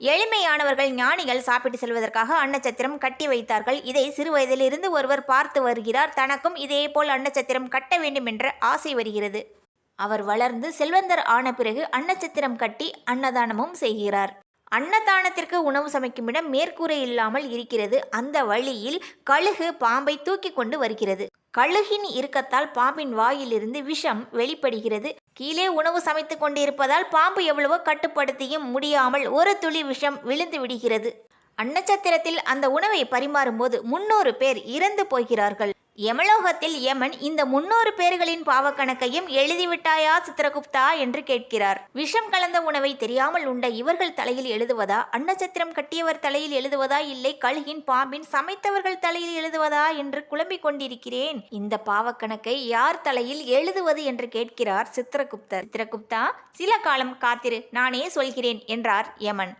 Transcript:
எளிமையானவர்கள் ஞானிகள் சாப்பிட்டு செல்வதற்காக அன்னச்சத்திரம் கட்டி வைத்தார்கள். இதை சிறு வயதிலிருந்து ஒருவர் பார்த்து வருகிறார். தனக்கும் இதேபோல் அன்னச்சத்திரம் கட்ட வேண்டும் என்ற ஆசை வருகிறது. அவர் வளர்ந்து செல்வந்தர் ஆன பிறகு அன்னச்சத்திரம் கட்டி அன்னதானமும் செய்கிறார். அன்னதானத்திற்கு உணவு சமைக்கும் இடம் மேற்கூரை இல்லாமல் இருக்கிறது. அந்த வழியில் கழுகு பாம்பை தூக்கி கொண்டு வருகிறது. கழுகின் இறுக்கத்தால் பாம்பின் வாயிலிருந்து விஷம் வெளிப்படுகிறது. கீழே உணவு சமைத்து கொண்டிருப்பதால் பாம்பு எவ்வளவோ கட்டுப்படுத்தியும் முடியாமல் ஒரு துளி விஷம் விழுந்து விடுகிறது. அன்னச்சத்திரத்தில் அந்த உணவை பரிமாறும்போது 300 பேர் இறந்து போகிறார்கள். யமலோகத்தில் யமன் இந்த 300 பேர்களின் பாவக்கணக்கையும் எழுதிவிட்டாயா சித்திரகுப்தா என்று கேட்கிறார். விஷம் கலந்த உணவை தெரியாமல் உண்ட இவர்கள் தலையில் எழுதுவதா, அன்னச்சத்திரம் கட்டியவர் தலையில் எழுதுவதா, இல்லை கழுகின் பாம்பின் சமைத்தவர்கள் தலையில் எழுதுவதா என்று குழம்பிக் கொண்டிருக்கிறேன். இந்த பாவக்கணக்கை யார் தலையில் எழுதுவது என்று கேட்கிறார் சித்திரகுப்தர். சித்திரகுப்தா, சில காலம் காத்திரு, நானே சொல்கிறேன் என்றார் யமன்.